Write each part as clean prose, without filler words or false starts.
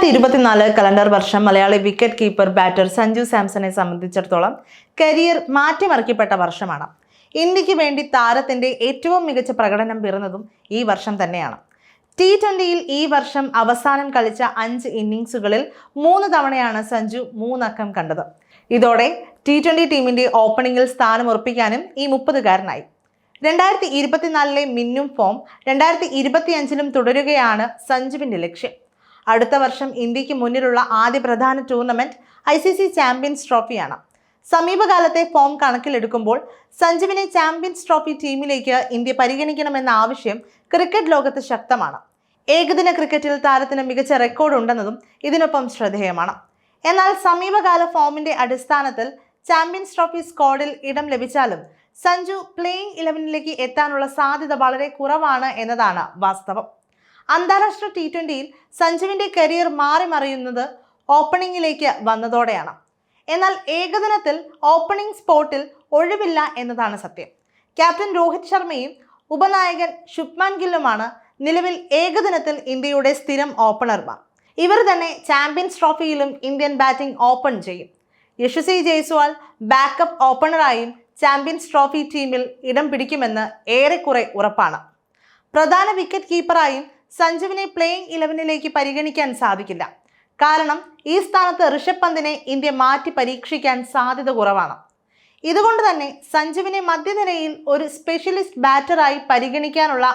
2024 calendar വർഷം Malayali wicketkeeper batter Sanju സാംസണെ സംബന്ധിച്ചിടത്തോളം കരിയർ മാറ്റിമറിക്കപ്പെട്ട വർഷമാണ്. ഇന്ത്യക്ക് വേണ്ടി താരത്തിന്റെ ഏറ്റവും മികച്ച പ്രകടനം പിറന്നതും ഈ വർഷം തന്നെയാണ്. T20യിൽ ഈ വർഷം അവസാനം കളിച്ച 5 ഇന്നിംഗ്സുകളിൽ 3 തവണയാണ് സഞ്ജു 3 അക്കം കണ്ടത്. ഇതോടെ T20 ടീമിന്റെ ഓപ്പണിംഗിൽ സ്ഥാനമുറപ്പിക്കാനും ഈ 30-കാരനായി. 2024 മിന്നും ഫോം 2025 തുടരുകയാണ് സഞ്ജുവിന്റെ ലക്ഷ്യം. അടുത്ത വർഷം ഇന്ത്യക്ക് മുന്നിലുള്ള ആദ്യ പ്രധാന ടൂർണമെന്റ് ICC ചാമ്പ്യൻസ് ട്രോഫിയാണ്. സമീപകാലത്തെ ഫോം കണക്കിലെടുക്കുമ്പോൾ സഞ്ജുവിനെ ചാമ്പ്യൻസ് ട്രോഫി ടീമിലേക്ക് ഇന്ത്യ പരിഗണിക്കണമെന്ന ആവശ്യം ക്രിക്കറ്റ് ലോകത്ത് ശക്തമാണ്. ഏകദിന ക്രിക്കറ്റിൽ താരത്തിന് മികച്ച റെക്കോർഡ് ഉണ്ടെന്നതും ഇതിനൊപ്പം ശ്രദ്ധേയമാണ്. എന്നാൽ സമീപകാല ഫോമിന്റെ അടിസ്ഥാനത്തിൽ ചാമ്പ്യൻസ് ട്രോഫി സ്ക്വാഡിൽ ഇടം ലഭിച്ചാലും സഞ്ജു പ്ലേയിങ് 11ലേക്ക് എത്താനുള്ള സാധ്യത വളരെ കുറവാണ് എന്നതാണ് വാസ്തവം. അന്താരാഷ്ട്ര T20യിൽ സഞ്ജുവിന്റെ കരിയർ മാറിമറിയുന്നത് ഓപ്പണിംഗിലേക്ക് വന്നതോടെയാണ്. എന്നാൽ ഏകദിനത്തിൽ ഓപ്പണിംഗ് സ്പോട്ടിൽ ഒഴിവില്ല എന്നതാണ് സത്യം. ക്യാപ്റ്റൻ രോഹിത് ശർമ്മയും ഉപനായകൻ ശുഭ്മാൻ ഗില്ലുമാണ് നിലവിൽ ഏകദിനത്തിൽ ഇന്ത്യയുടെ സ്ഥിരം ഓപ്പണർമാർ. ഇവർ തന്നെ ചാമ്പ്യൻസ് ട്രോഫിയിലും ഇന്ത്യൻ ബാറ്റിംഗ് ഓപ്പൺ ചെയ്യും. യശസ്വി ജയ്സ്വാൾ ബാക്കപ്പ് ഓപ്പണറായും ചാമ്പ്യൻസ് ട്രോഫി ടീമിൽ ഇടം പിടിക്കുമെന്ന് ഏറെക്കുറെ ഉറപ്പാണ്. പ്രധാന വിക്കറ്റ് കീപ്പറായും സഞ്ജുവിനെ പ്ലേയിങ് 11ലേക്ക് പരിഗണിക്കാൻ സാധിക്കില്ല. കാരണം ഈ സ്ഥാനത്ത് ഋഷഭ് പന്തിനെ ഇന്ത്യ മാറ്റി പരീക്ഷിക്കാൻ സാധ്യത കുറവാണ്. ഇതുകൊണ്ട് തന്നെ സഞ്ജുവിനെ മധ്യനിരയിൽ ഒരു സ്പെഷ്യലിസ്റ്റ് ബാറ്ററായി പരിഗണിക്കാനുള്ള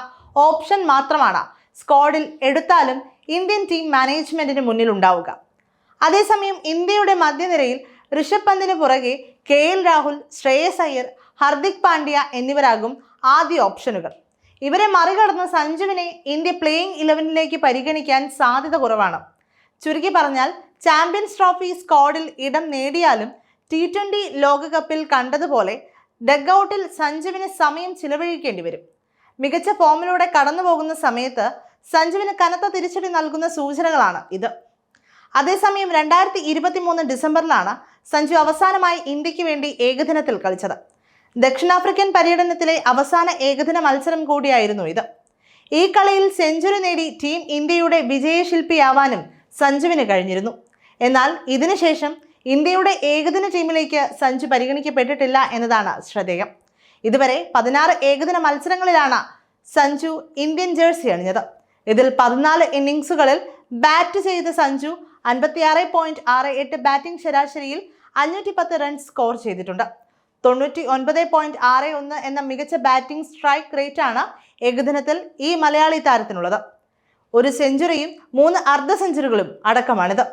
ഓപ്ഷൻ മാത്രമാണ് സ്ക്വാഡിൽ എടുത്താലും ഇന്ത്യൻ ടീം മാനേജ്മെന്റിന് മുന്നിൽ ഉണ്ടാവുക. അതേസമയം ഇന്ത്യയുടെ മധ്യനിരയിൽ ഋഷഭ് പന്തിന് പുറകെ KL രാഹുൽ, ശ്രേയസ് അയ്യർ, ഹർദിക് പാണ്ഡ്യ എന്നിവരാകും ആദ്യ ഓപ്ഷനുകൾ. ഇവരെ മറികടന്ന് സഞ്ജുവിനെ ഇന്ത്യ പ്ലേയിങ് 11ലേക്ക് പരിഗണിക്കാൻ സാധ്യത കുറവാണ്. ചുരുക്കി പറഞ്ഞാൽ ചാമ്പ്യൻസ് ട്രോഫി സ്ക്വാഡിൽ ഇടം നേടിയാലും T20 ലോകകപ്പിൽ കണ്ടതുപോലെ ഡഗ്ഔട്ടിൽ സഞ്ജുവിന് സമയം ചിലവഴിക്കേണ്ടി വരും. മികച്ച ഫോമിലൂടെ കടന്നുപോകുന്ന സമയത്ത് സഞ്ജുവിന് കനത്ത തിരിച്ചടി നൽകുന്ന സൂചനകളാണ് ഇത്. അതേസമയം 2023 ഡിസംബറിലാണ് സഞ്ജു അവസാനമായി ഇന്ത്യക്ക് വേണ്ടി ഏകദിനത്തിൽ കളിച്ചത്. ദക്ഷിണാഫ്രിക്കൻ പര്യടനത്തിലെ അവസാന ഏകദിന മത്സരം കൂടിയായിരുന്നു ഇത്. ഈ കളിയിൽ സെഞ്ചുറി നേടി ടീം ഇന്ത്യയുടെ വിജയശില്പിയാവാനും സഞ്ജുവിന് കഴിഞ്ഞിരുന്നു. എന്നാൽ ഇതിനുശേഷം ഇന്ത്യയുടെ ഏകദിന ടീമിലേക്ക് സഞ്ജു പരിഗണിക്കപ്പെട്ടിട്ടില്ല എന്നതാണ് ശ്രദ്ധേയം. ഇതുവരെ 16 ഏകദിന മത്സരങ്ങളിലാണ് സഞ്ജു ഇന്ത്യൻ ജേഴ്സി അണിഞ്ഞത്. ഇതിൽ 14 ഇന്നിംഗ്സുകളിൽ ബാറ്റ് ചെയ്ത സഞ്ജു 56.68 ബാറ്റിംഗ് ശരാശരിയിൽ 510 റൺസ് സ്കോർ ചെയ്തിട്ടുണ്ട്. 99.61 എന്ന മികച്ച ബാറ്റിംഗ് സ്ട്രൈക്ക് റേറ്റാണ് ഏകദിനത്തിൽ ഈ മലയാളി താരത്തിനുള്ളത്. ഒരു സെഞ്ചുറിയും 3 അർദ്ധ സെഞ്ചുറികളും അടക്കമാണിത്.